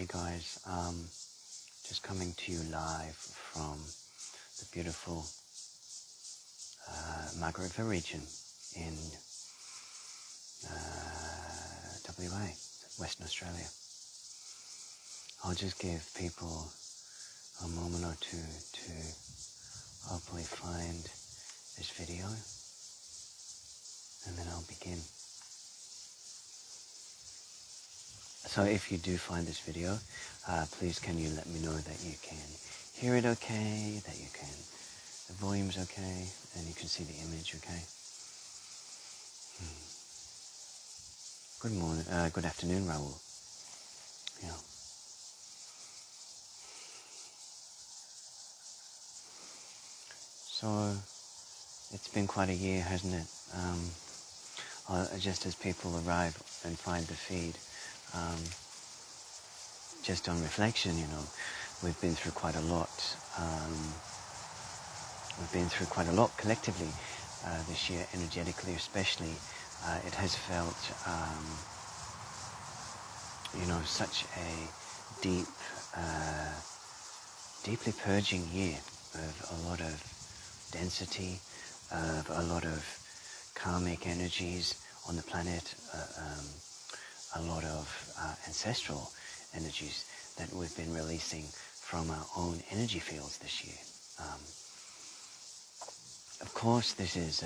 Hey guys, just coming to you live from the beautiful Margaret River region in WA, Western Australia. I'll just give people a moment or two to hopefully find this video, and then I'll begin. So if you do find this video, please can you let me know that you can hear it okay, that the volume's okay, and you can see the image okay. Good morning, good afternoon, Raul. Yeah. So it's been quite a year, hasn't it? Just as people arrive and find the feed, just on reflection, we've been through quite a lot. We've been through quite a lot collectively this year, energetically especially. It has felt, such a deeply purging year of a lot of density, of a lot of karmic energies on the planet, a lot of ancestral energies that we've been releasing from our own energy fields this year. Of course, this is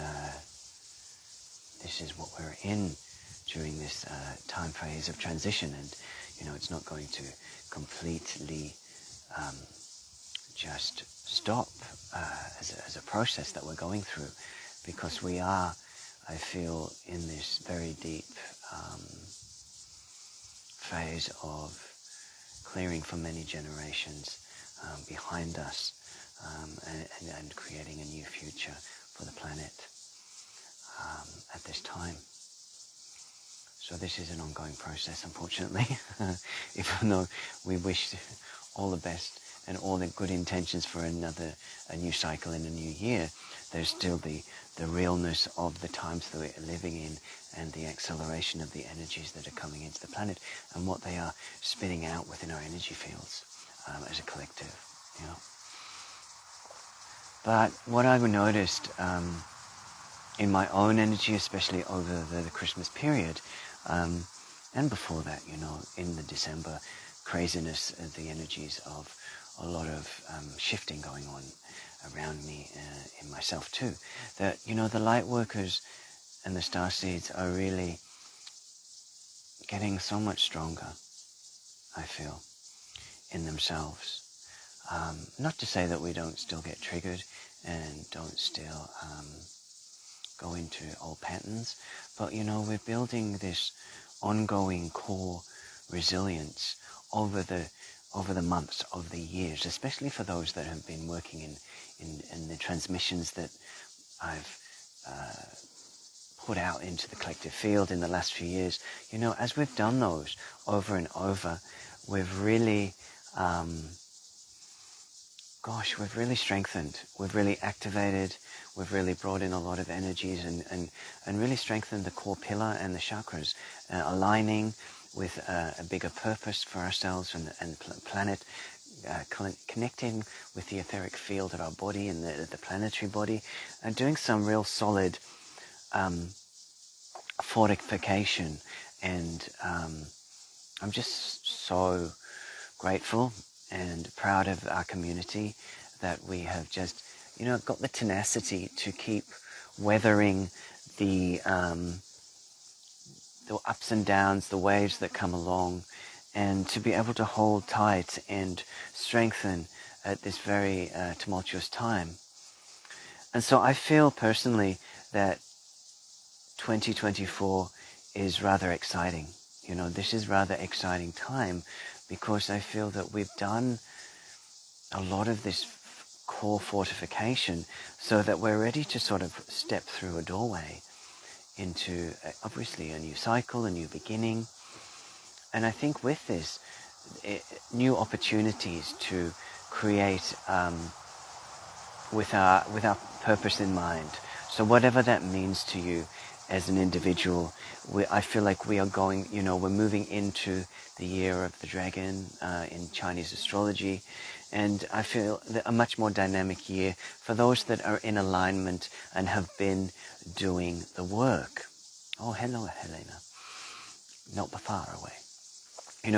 what we're in during this time phase of transition, and it's not going to completely just stop as a process that we're going through, because we are, I feel, in this very deep phase of clearing for many generations behind us, and creating a new future for the planet at this time. So this is an ongoing process, unfortunately. Even though we wish all the best and all the good intentions for a new cycle in a new year, there's still the realness of the times that we're living in, and the acceleration of the energies that are coming into the planet and what they are spitting out within our energy fields as a collective. But what I've noticed in my own energy, especially over the Christmas period, and before that, in the December craziness, the energies of a lot of shifting going on around me, in myself too, that, the light workers and the starseeds are really getting so much stronger, I feel, in themselves. Not to say that we don't still get triggered and don't still go into old patterns, but we're building this ongoing core resilience over the months, over the years, especially for those that have been working in the transmissions that I've put out into the collective field in the last few years. As we've done those over and over, we've really we've really strengthened, we've really activated, we've really brought in a lot of energies and really strengthened the core pillar and the chakras, aligning with a bigger purpose for ourselves and the planet, connecting with the etheric field of our body and the planetary body, and doing some real solid fortification. And I'm just so grateful and proud of our community that we have just, got the tenacity to keep weathering the ups and downs, the waves that come along, and to be able to hold tight and strengthen at this very tumultuous time. And so I feel personally that 2024 is rather exciting. This is rather exciting time, because I feel that we've done a lot of this core fortification so that we're ready to sort of step through a doorway into obviously a new cycle, a new beginning. And I think with this, new opportunities to create with our purpose in mind. So whatever that means to you, as an individual. I feel like we are going, we're moving into the year of the dragon in Chinese astrology, and I feel that a much more dynamic year for those that are in alignment and have been doing the work. Oh, hello, Helena. Not far away.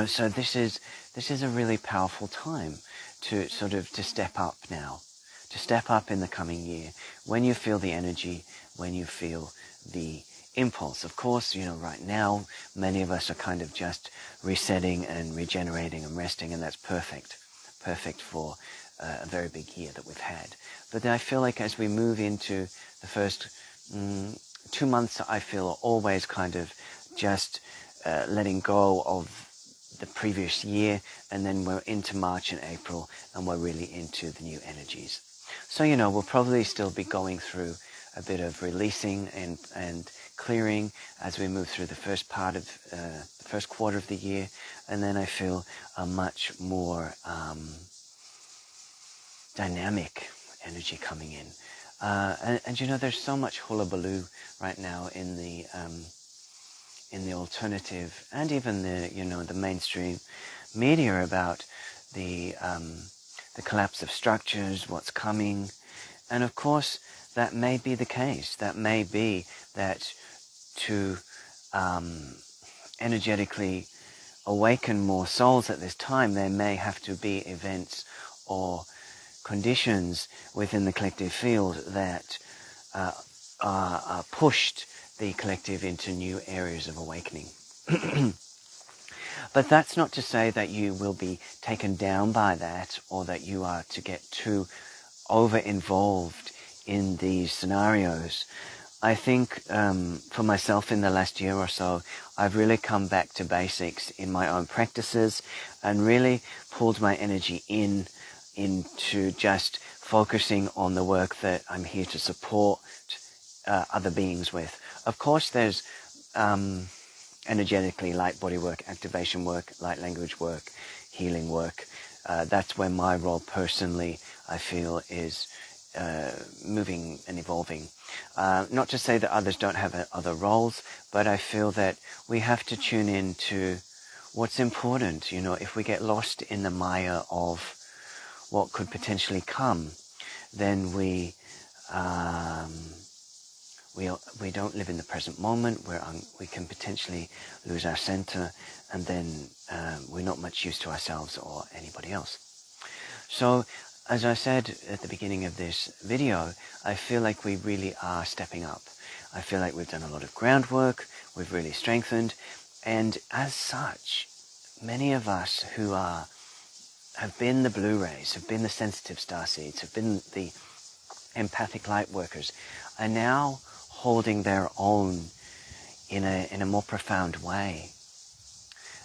So this is a really powerful time to sort of to step up now, to step up in the coming year when you feel the energy, when you feel the impulse. Of course, right now many of us are kind of just resetting and regenerating and resting, and that's perfect for a very big year that we've had. But I feel like as we move into the first 2 months, I feel are always kind of just letting go of the previous year, and then we're into March and April, and we're really into the new energies. So we'll probably still be going through a bit of releasing and clearing as we move through the first part of the first quarter of the year, and then I feel a much more dynamic energy coming in. And there's so much hullabaloo right now in the alternative and even the mainstream media about the collapse of structures, what's coming, and of course that may be the case. That may be that to energetically awaken more souls at this time, there may have to be events or conditions within the collective field that are pushed the collective into new areas of awakening. But that's not to say that you will be taken down by that, or that you are to get too over-involved in these scenarios. I think for myself in the last year or so, I've really come back to basics in my own practices and really pulled my energy into just focusing on the work that I'm here to support other beings with. Of course, there's energetically light body work, activation work, light language work, healing work. That's where my role personally, I feel, is moving and evolving. Not to say that others don't have other roles, but I feel that we have to tune in to what's important. If we get lost in the mire of what could potentially come, then we don't live in the present moment, where we can potentially lose our center, and then we're not much use to ourselves or anybody else. So, as I said at the beginning of this video, I feel like we really are stepping up. I feel like we've done a lot of groundwork, we've really strengthened, and as such, many of us who have been the blue rays, have been the sensitive starseeds, have been the empathic light workers, are now holding their own in a more profound way.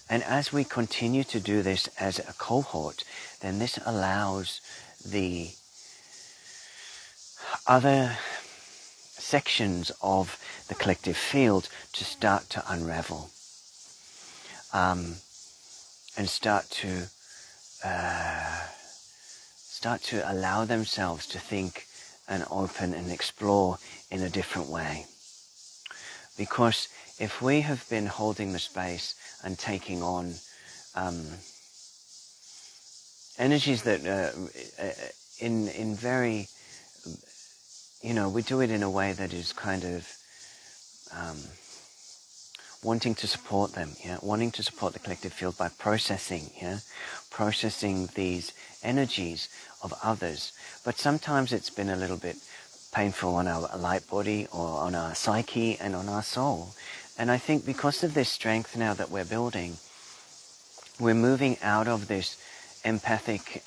And as we continue to do this as a cohort, then this allows the other sections of the collective field to start to unravel, and start to allow themselves to think and open and explore in a different way. Because if we have been holding the space and taking on energies that in very, we do it in a way that is kind of wanting to support them, wanting to support the collective field by processing these energies of others. But sometimes it's been a little bit painful on our light body or on our psyche and on our soul. And I think because of this strength now that we're building, we're moving out of this empathic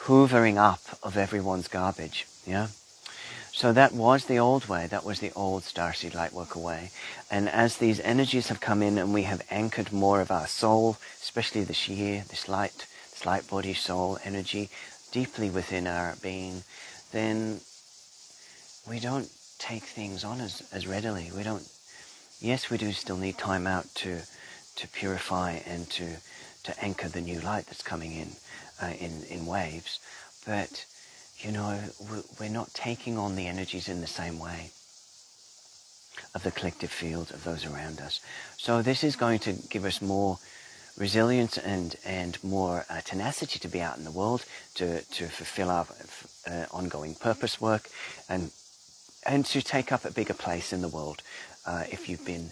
hoovering up of everyone's garbage, So that was the old way, that was the old Starseed Lightworker way. And as these energies have come in and we have anchored more of our soul, especially this year, this light body soul energy deeply within our being, then we don't take things on as readily. Yes, we do still need time out to purify and to anchor the new light that's coming in waves, but we're not taking on the energies in the same way. of the collective field of those around us. So this is going to give us more resilience and more tenacity to be out in the world, to fulfill our ongoing purpose work, and to take up a bigger place in the world. If you've been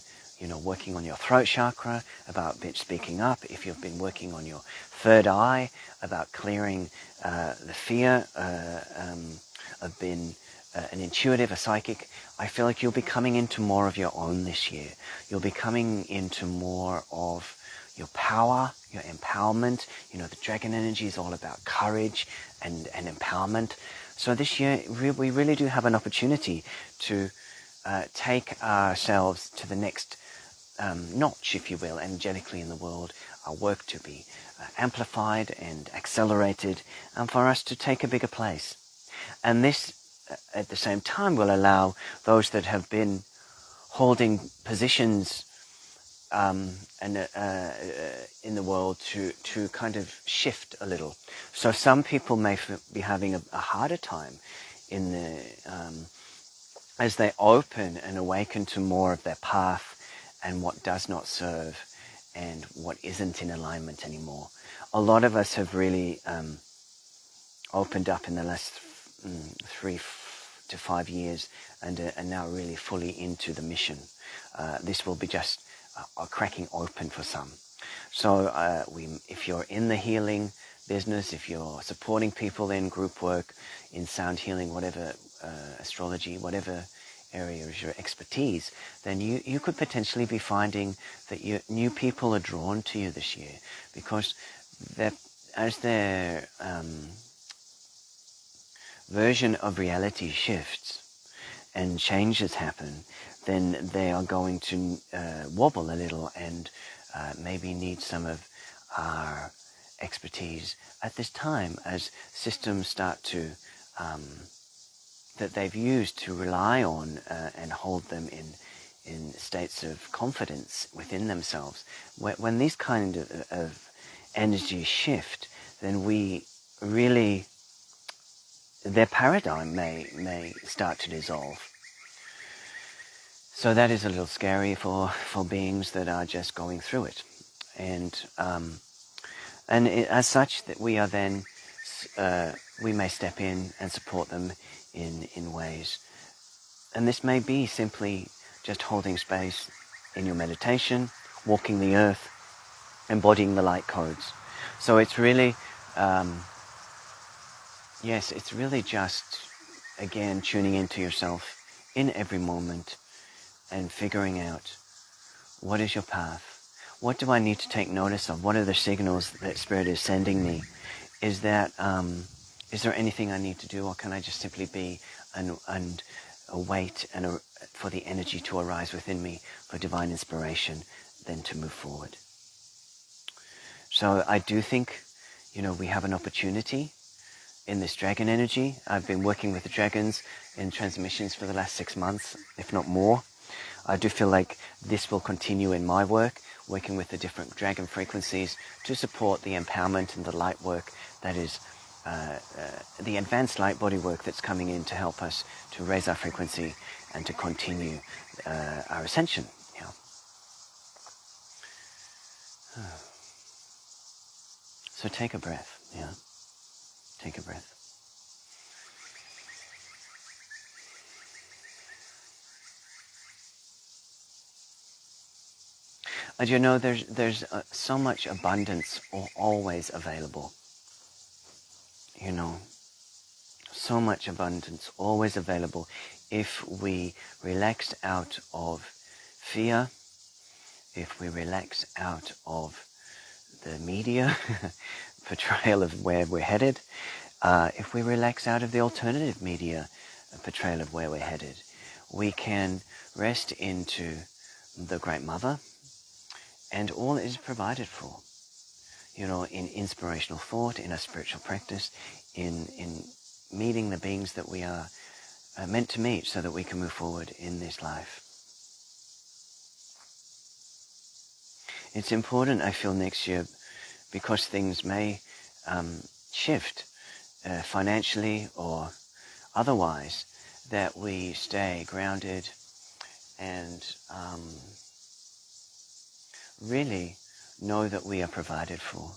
working on your throat chakra, about speaking up, if you've been working on your third eye, about clearing the fear of being an intuitive, a psychic, I feel like you'll be coming into more of your own this year. You'll be coming into more of your power, your empowerment. The dragon energy is all about courage and empowerment. So this year, we really do have an opportunity to take ourselves to the next notch, if you will, energetically in the world, our work to be amplified and accelerated, and for us to take a bigger place. And this, at the same time, will allow those that have been holding positions in the world to kind of shift a little. So some people may be having a harder time in the as they open and awaken to more of their path and what does not serve and what isn't in alignment anymore. A lot of us have really opened up in the last 3 to 5 years and are now really fully into the mission. This will be just a cracking open for some. So if you're in the healing business, if you're supporting people in group work, in sound healing, whatever, astrology, whatever area is your expertise, then you could potentially be finding that new people are drawn to you this year, because as their version of reality shifts and changes happen, then they are going to wobble a little and maybe need some of our expertise at this time, as systems start to that they've used to rely on and hold them in states of confidence within themselves. When these kind of energies shift, then we really, their paradigm may start to dissolve. So that is a little scary for beings that are just going through it. And as such, that we are then, we may step in and support them in ways. And this may be simply just holding space in your meditation, walking the earth, embodying the light codes. So it's really, yes, it's really just, again, tuning into yourself in every moment and figuring out, what is your path? What do I need to take notice of? What are the signals that Spirit is sending me? Is there anything I need to do, or can I just simply be and wait for the energy to arise within me for divine inspiration, then to move forward? So I do think, we have an opportunity in this dragon energy. I've been working with the dragons in transmissions for the last 6 months, if not more. I do feel like this will continue in my work, working with the different dragon frequencies to support the empowerment and the light work that is the advanced light body work that's coming in to help us to raise our frequency and to continue our ascension. So take a breath. Take a breath. And there's so much abundance always available. So much abundance always available if we relax out of fear, if we relax out of the media portrayal of where we're headed, if we relax out of the alternative media portrayal of where we're headed, we can rest into the Great Mother and all is provided for, in inspirational thought, in a spiritual practice, in meeting the beings that we are meant to meet so that we can move forward in this life. It's important, I feel, next year, because things may shift financially or otherwise, that we stay grounded and really know that we are provided for,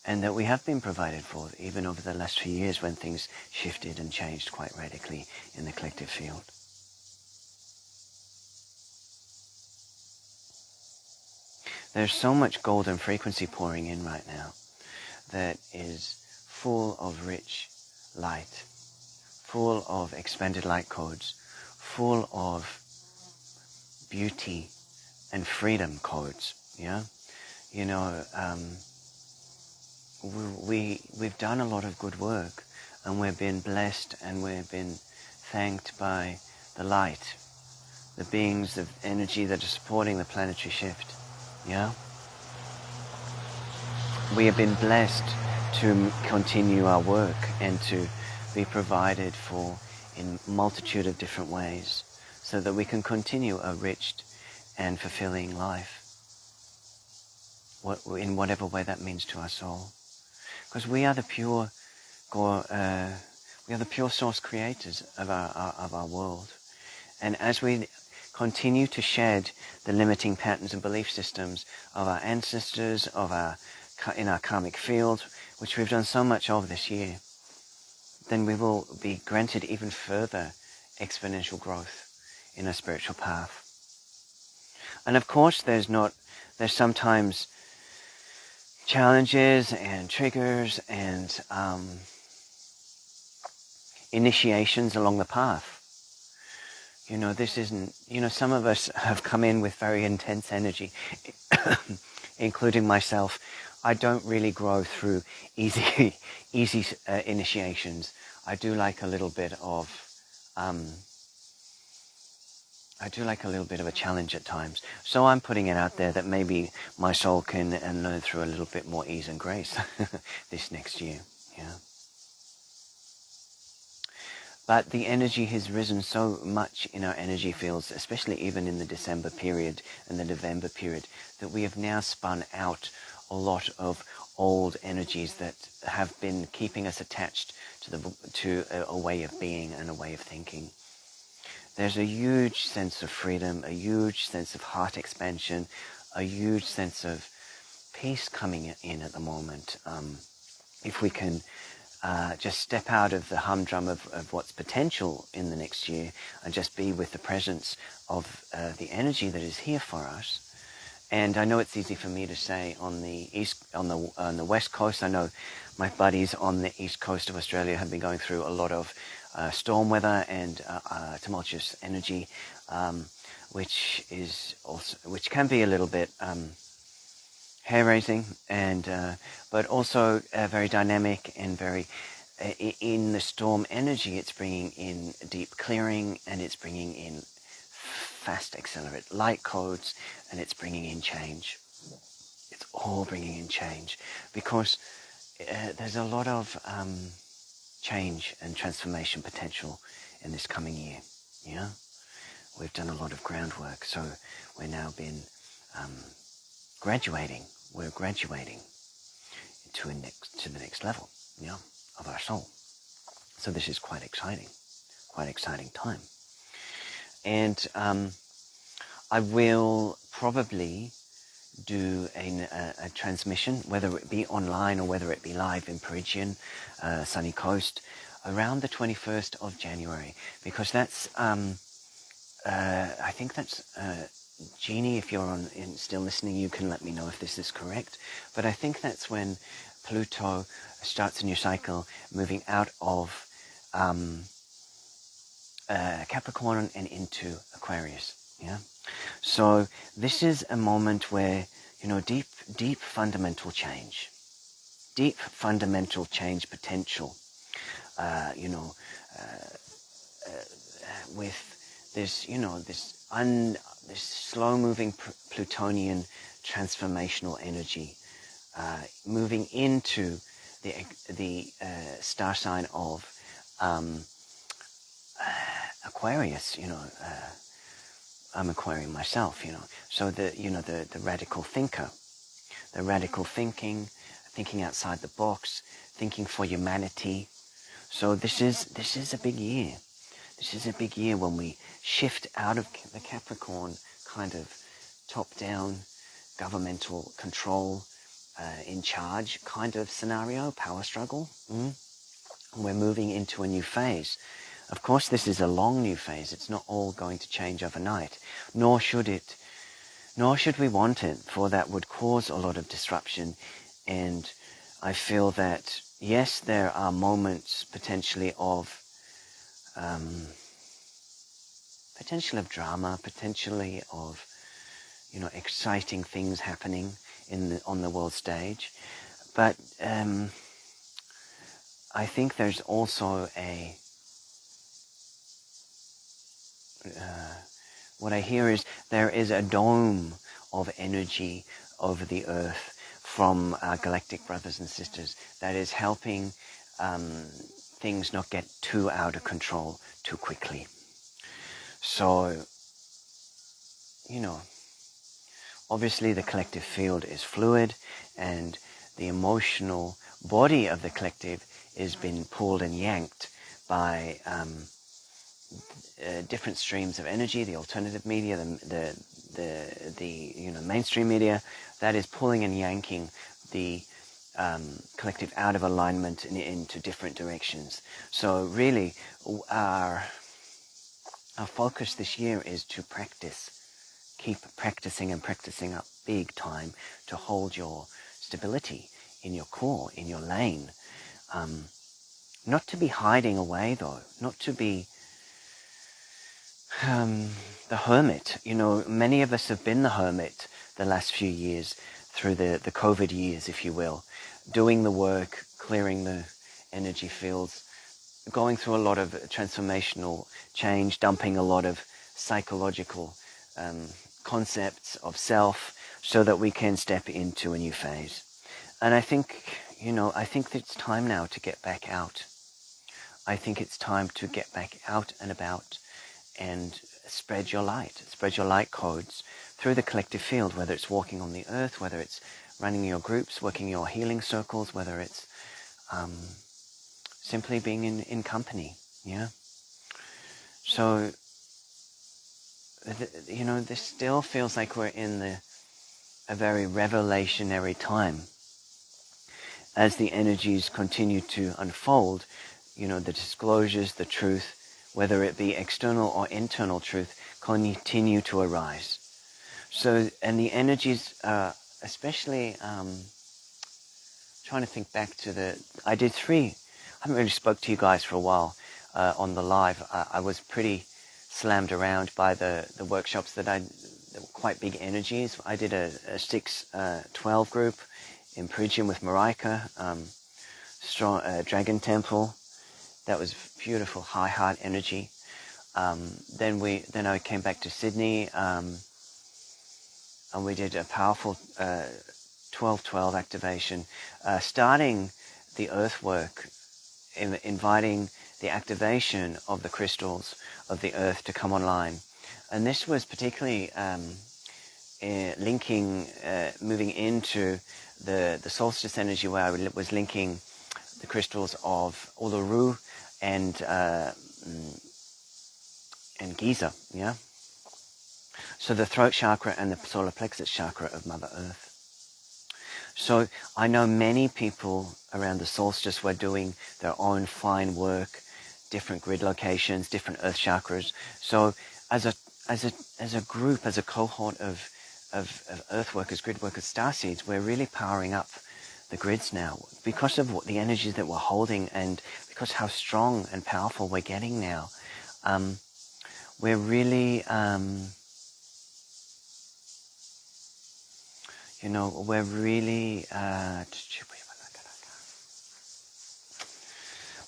and that we have been provided for even over the last few years when things shifted and changed quite radically in the collective field. There's so much golden frequency pouring in right now that is full of rich light, full of expanded light codes, full of beauty and freedom codes. Yeah, you know, we've done a lot of good work, and we've been blessed, and we've been thanked by the light, the beings of energy that are supporting the planetary shift. Yeah, we have been blessed to continue our work and to be provided for in a multitude of different ways, so that we can continue a rich and fulfilling life, in whatever way that means to our soul. Because we are the pure source creators of our world, and as we continue to shed the limiting patterns and belief systems of our ancestors, in our karmic field, which we've done so much of this year, then we will be granted even further exponential growth in our spiritual path. And of course, there's sometimes challenges and triggers and initiations along the path. You know, this isn't, some of us have come in with very intense energy, including myself. I don't really grow through easy initiations. I do like a little bit of a challenge at times. So I'm putting it out there that maybe my soul can learn through a little bit more ease and grace this next year. Yeah. But the energy has risen so much in our energy fields, especially even in the December period and the November period, that we have now spun out a lot of old energies that have been keeping us attached to a way of being and a way of thinking. There's a huge sense of freedom, a huge sense of heart expansion, a huge sense of peace coming in at the moment. If we can just step out of the humdrum of what's potential in the next year and just be with the presence of the energy that is here for us. And I know it's easy for me to say on the west coast. I know my buddies on the east coast of Australia have been going through a lot of storm weather and tumultuous energy, which can be a little bit hair-raising, and but also very dynamic and very in the storm energy. It's bringing in deep clearing, and it's bringing in fast accelerate light codes, and it's bringing in change. It's all bringing in change, because there's a lot of change and transformation potential in this coming year. Yeah, we've done a lot of groundwork, so we're now been graduating. We're graduating to the next level, of our soul. So this is quite exciting time. And I will probably do a transmission, whether it be online or whether it be live in Perigian, sunny coast, around the 21st of January, because that's, I think that's, Jeannie, if you're still listening, you can let me know if this is correct, but I think that's when Pluto starts a new cycle, moving out of Capricorn and into Aquarius. Yeah. So this is a moment where, deep fundamental change potential, with this, this slow-moving Plutonian transformational energy, moving into the star sign of Aquarius. I'm Aquarian myself, so the radical thinker, the radical thinking outside the box, thinking for humanity. So this is a big year. This is a big year when we shift out of the Capricorn kind of top-down governmental control, in charge kind of scenario, power struggle. We're moving into a new phase. Of course, this is a long new phase. It's not all going to change overnight, nor should we want it, for that would cause a lot of disruption. And I feel that, yes, there are moments potentially of drama, potentially of, exciting things happening on the world stage. But I think there's also what I hear is there is a dome of energy over the earth from our galactic brothers and sisters that is helping things not get too out of control too quickly. So, obviously the collective field is fluid, and the emotional body of the collective is being pulled and yanked by different streams of energy, the alternative media, the mainstream media, that is pulling and yanking the collective out of alignment and into different directions. So really, our focus this year is to practice. Keep practicing and practicing up big time to hold your stability in your core, in your lane. Not to be hiding away though, not to be the hermit. Many of us have been the hermit the last few years, through the COVID years, if you will, doing the work, clearing the energy fields, going through a lot of transformational change, dumping a lot of psychological concepts of self, so that we can step into a new phase. And I think, I think it's time now to get back out. I think it's time to get back out and about and spread your light codes through the collective field, whether it's walking on the earth, whether it's running your groups, working your healing circles, whether it's simply being in company. Yeah. So, this still feels like we're in a very revelationary time. As the energies continue to unfold, the disclosures, the truth, whether it be external or internal truth, continue to arise. So, and the energies, especially, trying to think back to I haven't really spoke to you guys for a while on the live. I was pretty slammed around by the workshops that were quite big energies. I did a 6-12 group in Perugian with Marika, strong Dragon Temple. That was beautiful, high heart energy. Then I came back to Sydney, and we did a powerful 12-12 activation, starting the earth work, inviting the activation of the crystals of the earth to come online. And this was particularly moving into the solstice energy, where I was linking the crystals of Uluru and Giza, yeah? So the throat chakra and the solar plexus chakra of Mother Earth. So I know many people around the solstice were doing their own fine work, different grid locations, different earth chakras. So as a group, as a cohort of earth workers, grid workers, starseeds, we're really powering up the grids now because of what the energies that we're holding, and because how strong and powerful we're getting now. We're really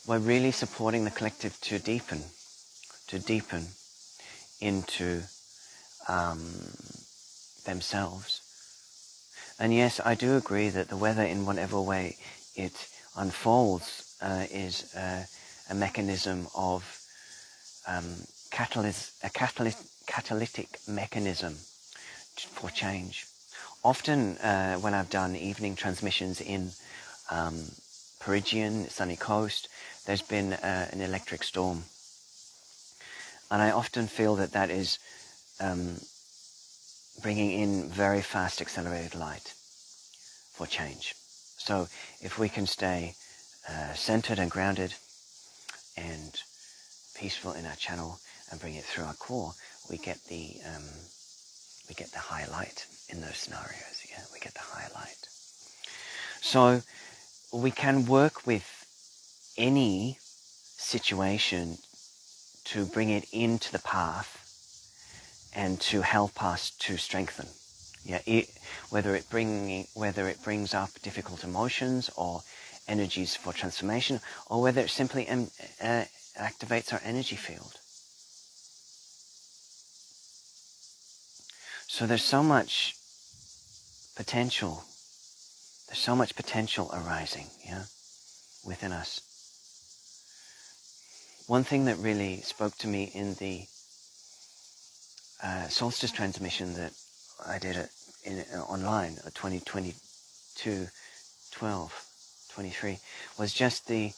we're really supporting the collective to deepen into themselves. And yes, I do agree that the weather, in whatever way it unfolds, is a mechanism of catalytic mechanism for change. Often when I've done evening transmissions in Perugian, Sunny Coast, there's been an electric storm. And I often feel that that is bringing in very fast accelerated light for change. So if we can stay centered and grounded and peaceful in our channel and bring it through our core, we get the high light in those scenarios. Yeah, we get the high light. So we can work with any situation to bring it into the path and to help us to strengthen. Yeah, whether it brings up difficult emotions or energies for transformation, or whether it simply activates our energy field. So there's so much potential. There's so much potential arising, yeah, within us. One thing that really spoke to me in the solstice transmission that I did online, 2022, 12, 23, was just the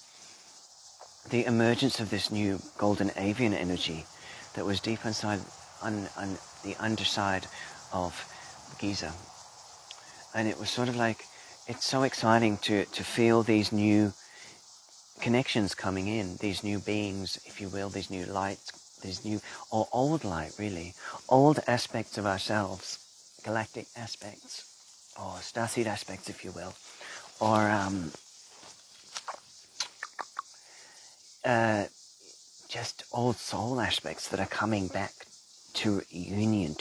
emergence of this new golden avian energy that was deep inside on the underside of Giza. And it was sort of like, it's so exciting to feel these new connections coming in, these new beings, if you will, these new lights, these new, or old light really, old aspects of ourselves, galactic aspects, or starseed aspects, if you will, or just old soul aspects that are coming back to union.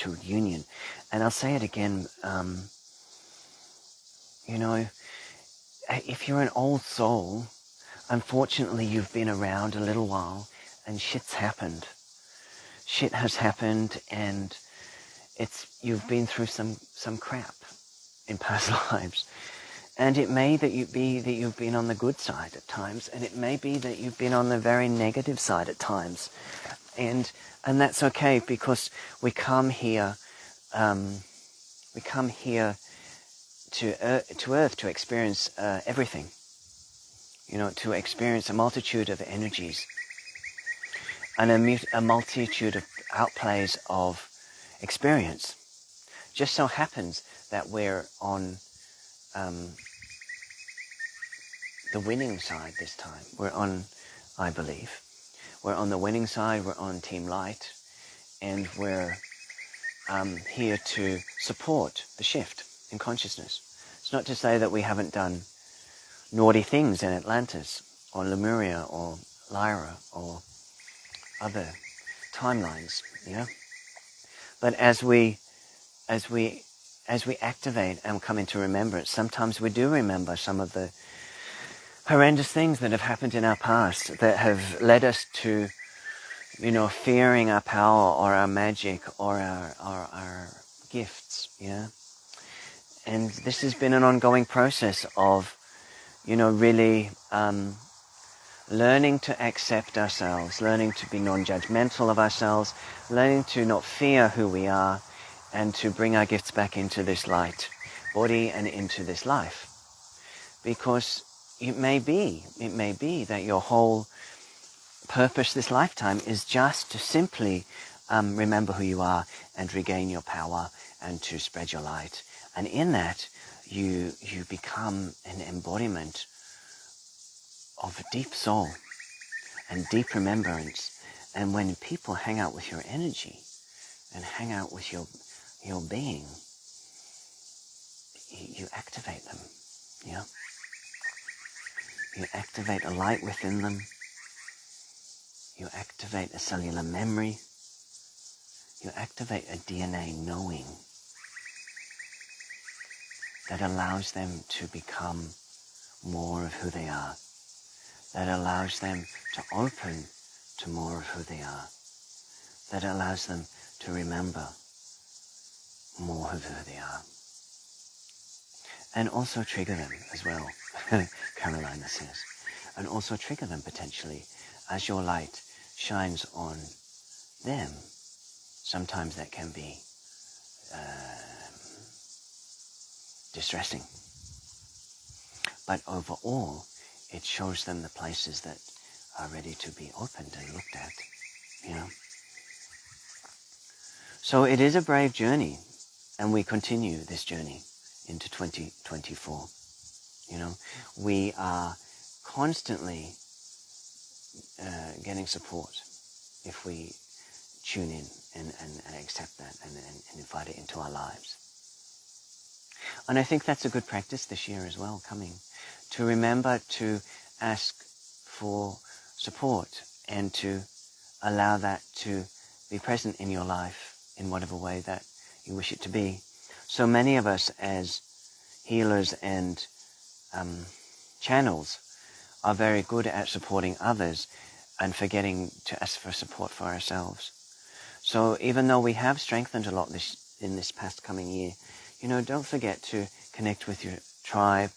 And I'll say it again, you know, if you're an old soul, unfortunately you've been around a little while and shit's happened. Shit has happened, and you've been through some crap in past lives. And it may that you've been on the good side at times, and it may be that you've been on the very negative side at times. And that's okay, because we come here to Earth to experience everything. You know, to experience a multitude of energies and a multitude of outplays of experience. Just so happens that we're on the winning side this time. We're on, I believe, we're on the winning side. We're on Team Light, and we're here to support the shift in consciousness. It's not to say that we haven't done naughty things in Atlantis or Lemuria or Lyra or other timelines, yeah. But as we activate and come into remembrance, sometimes we do remember some of the horrendous things that have happened in our past that have led us to, you know, fearing our power or our magic or our gifts, yeah. And this has been an ongoing process of, you know, really learning to accept ourselves, learning to be non-judgmental of ourselves, learning to not fear who we are, and to bring our gifts back into this light body and into this life. Because it may be that your whole purpose this lifetime is just to simply remember who you are and regain your power and to spread your light. And in that, you become an embodiment of a deep soul and deep remembrance. And when people hang out with your energy and hang out with your being, you activate them, yeah? You activate a light within them. You activate a cellular memory. You activate a DNA knowing that allows them to become more of who they are, that allows them to open to more of who they are, that allows them to remember more of who they are. And also trigger them as well, Carolina says. And also trigger them potentially as your light shines on them. Sometimes that can be distressing. But overall, it shows them the places that are ready to be opened and looked at, you know. So it is a brave journey, and we continue this journey into 2024. You know, we are constantly getting support if we tune in and accept that and invite it into our lives. And I think that's a good practice this year as well, coming to remember to ask for support and to allow that to be present in your life in whatever way that you wish it to be. So many of us as healers and channels are very good at supporting others and forgetting to ask for support for ourselves. So even though we have strengthened a lot in this past coming year, you know, don't forget to connect with your tribe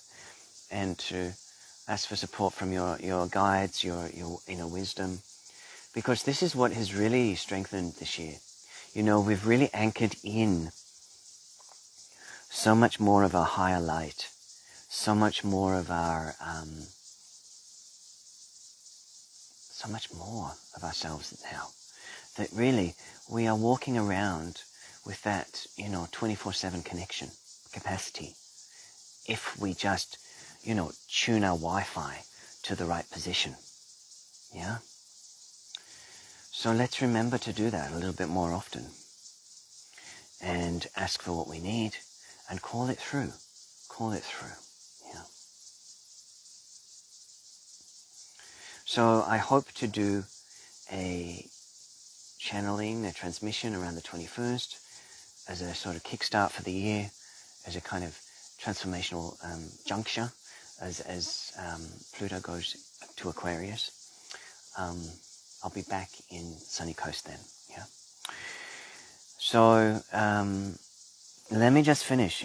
and to ask for support from your guides, your inner wisdom, because this is what has really strengthened this year. You know, we've really anchored in so much more of our higher light, so much more of our, so much more of ourselves now, that really we are walking around with that, you know, 24/7 connection capacity. If we just, you know, tune our Wi-Fi to the right position, yeah? So let's remember to do that a little bit more often and ask for what we need and call it through, yeah? So I hope to do a channeling, a transmission around the 21st as a sort of kickstart for the year, as a kind of transformational juncture as Pluto goes to Aquarius. I'll be back in Sunny Coast then, yeah? So let me just finish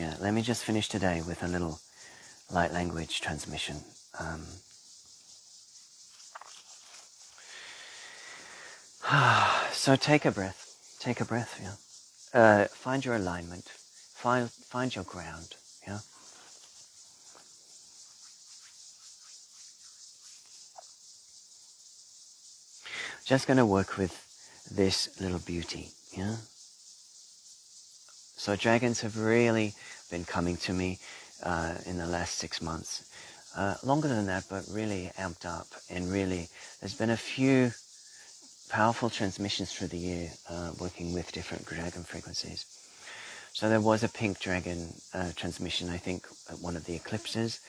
today with a little light language transmission. So take a breath, yeah? Find your alignment, find your ground, yeah? Just going to work with this little beauty, yeah? So dragons have really been coming to me in the last 6 months. Longer than that, but really amped up. And really, there's been a few powerful transmissions through the year working with different dragon frequencies. So there was a pink dragon transmission, I think, at one of the eclipses,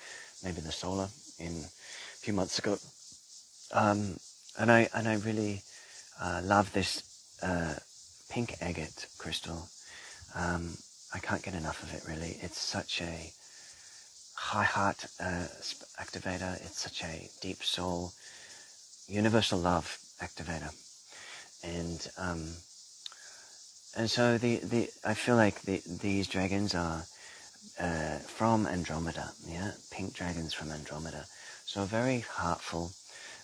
maybe the solar, a few months ago. And I really love this pink agate crystal. I can't get enough of it, really. It's such a high heart activator. It's such a deep soul, universal love activator. And so I feel like these dragons are from Andromeda, yeah, pink dragons from Andromeda. So very heartful,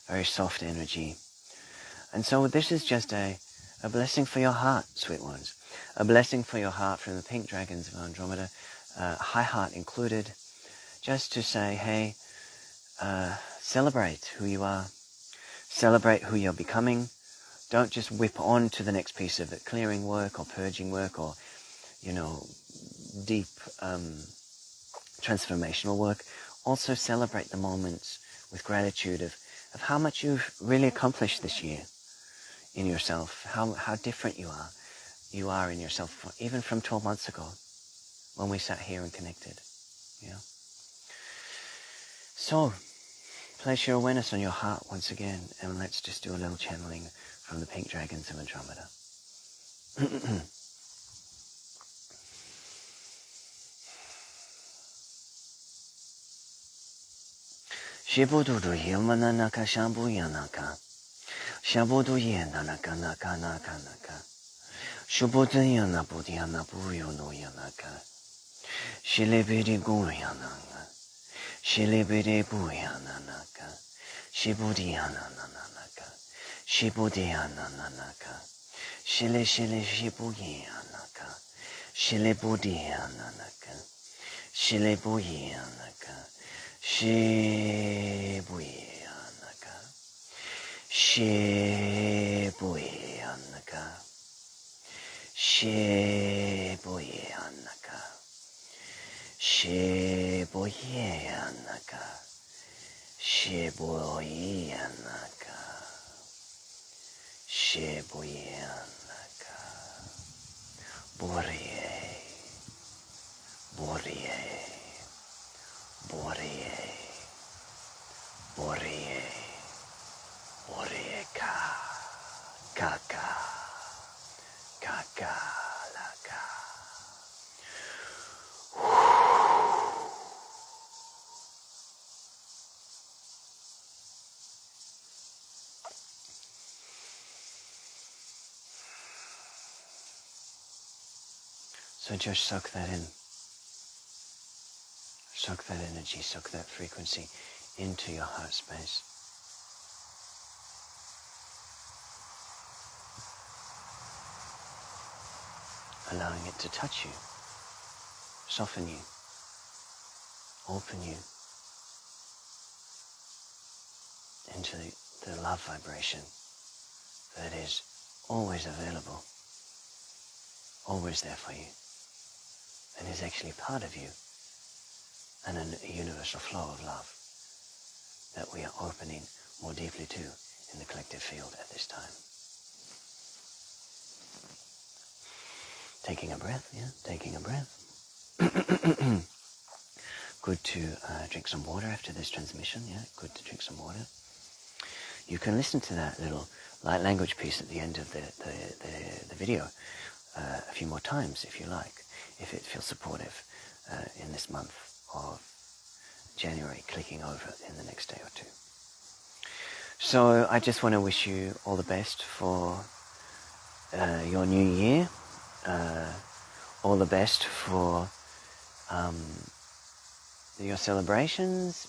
very soft energy. And so this is just a blessing for your heart, sweet ones. A blessing for your heart from the pink dragons of Andromeda, high heart included, just to say, hey, celebrate who you are. Celebrate who you're becoming. Don't just whip on to the next piece of it, clearing work or purging work or, you know, deep transformational work. Also celebrate the moments with gratitude of how much you've really accomplished this year in yourself, how different you are in yourself, even from 12 months ago when we sat here and connected. Yeah. So place your awareness on your heart once again, and let's just do a little channeling from the pink dragons of Andromeda. Shibudu Hilmanaka Shambuyanaka. Shabudu Yenanaka Naka Naka Naka. Shubudayana Budiana Buyo no Yanaka. Shilibidi Guyananga. Shilibidi Buyananaka. Shibudiana Nanaka. Shibudiana Nanaka. Shile Shibuyanaka. Shilibudianaka. Shilibuyanaka. Shibuyanaka. Shibuyanaka. Shibuye Anaka. Shibuye Anaka. Shibuye Anaka. Shibuye Anaka. Borie. Borie. Borie. Borie. Borie ka. Kaka. Kaka. Laka. So just soak that in. Soak that energy, soak that frequency into your heart space. Allowing it to touch you, soften you, open you into the love vibration that is always available, always there for you, and is actually part of you, and a universal flow of love that we are opening more deeply to in the collective field at this time. Taking a breath, yeah, taking a breath. Good to drink some water after this transmission, yeah, good to drink some water. You can listen to that little light language piece at the end of the video a few more times if you like, if it feels supportive in this month of January, clicking over in the next day or two. So I just want to wish you all the best for your new year. All the best for your celebrations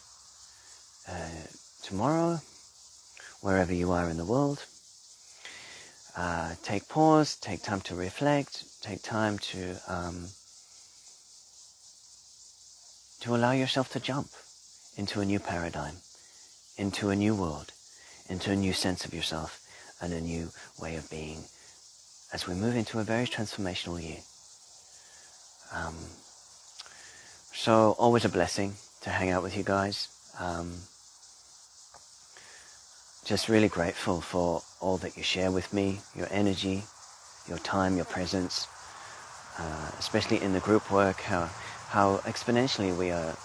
tomorrow, wherever you are in the world. Take pause, take time to reflect, take time to allow yourself to jump into a new paradigm, into a new world, into a new sense of yourself and a new way of being as we move into a very transformational year. So always a blessing to hang out with you guys. Just really grateful for all that you share with me, your energy, your time, your presence, especially in the group work, how exponentially we are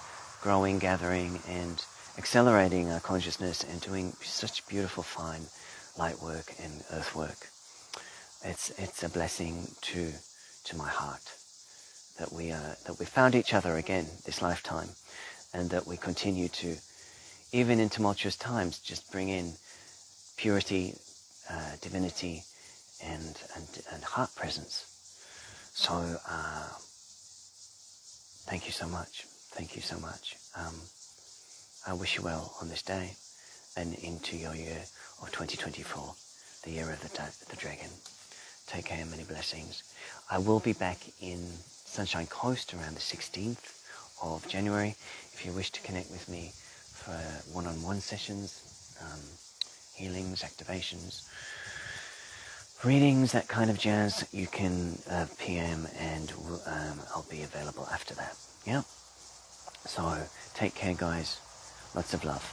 growing, gathering, and accelerating our consciousness and doing such beautiful, fine light work and earth work. It's a blessing to my heart that we found each other again this lifetime, and that we continue to, even in tumultuous times, just bring in purity, divinity, and heart presence. So thank you so much. Thank you so much. I wish you well on this day and into your year of 2024, the year of the dragon. Take care, many blessings. I will be back in Sunshine Coast around the 16th of January. If you wish to connect with me for one-on-one sessions, healings, activations, readings, that kind of jazz, you can PM and I'll be available after that. Yeah? So take care, guys. Lots of love.